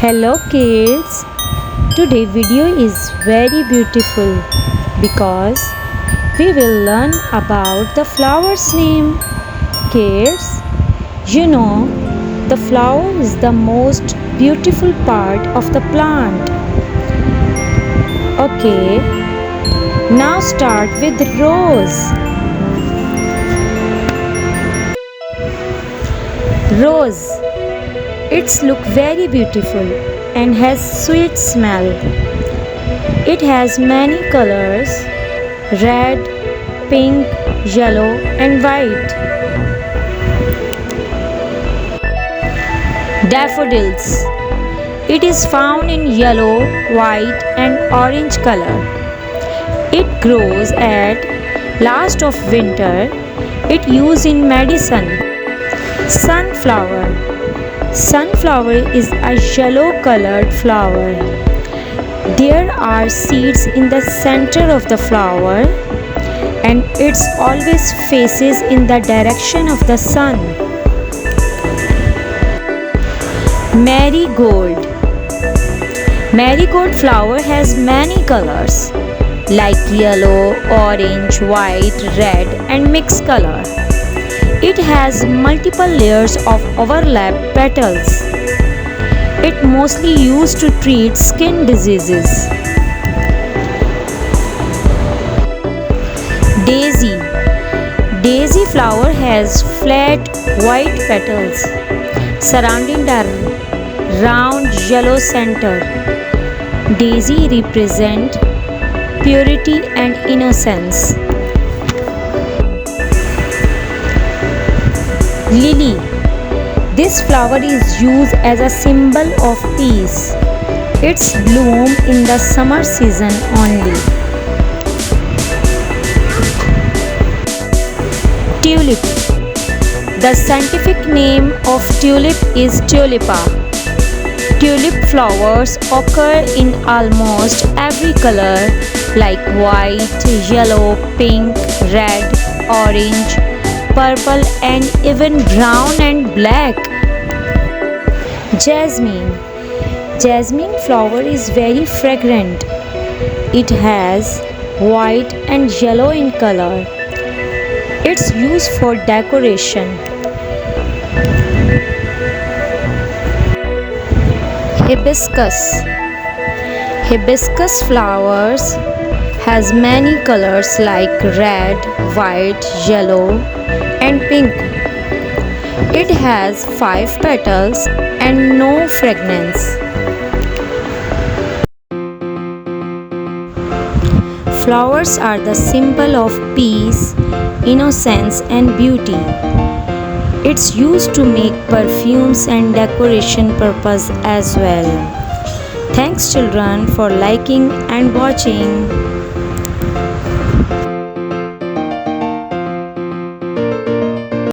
Hello kids, today video is very beautiful because we will learn about the flower's name. Kids, you know the flower is the most beautiful part of the plant. Okay, now start with rose. Rose. It's look very beautiful and has sweet smell. It has many colors: red, pink, yellow and white. Daffodils. It is found in yellow, white and orange color. It grows at last of winter. It used in medicine. Sunflower. Sunflower is a yellow colored flower. There are seeds in the center of the flower and it always faces in the direction of the sun. Marigold. Marigold flower has many colors like yellow, orange, white, red and mixed color. It has multiple layers of overlap petals. It mostly used to treat skin diseases. Daisy. Daisy flower has flat white petals surrounding the round yellow center. Daisy represent purity and innocence. Lily. This flower is used as a symbol of peace. It's bloom in the summer season only. Tulip. The scientific name of tulip is tulipa. Tulip flowers occur in almost every color like white, yellow, pink, red, orange, purple and even brown and black. Jasmine. Jasmine flower is very fragrant. It has white and yellow in color. It's used for decoration. Hibiscus. Hibiscus flowers has many colors like red, white, yellow and pink. It has 5 petals and no fragrance. Flowers are the symbol of peace, innocence and beauty. It's used to make perfumes and decoration purpose as well. Thanks children for liking and watching.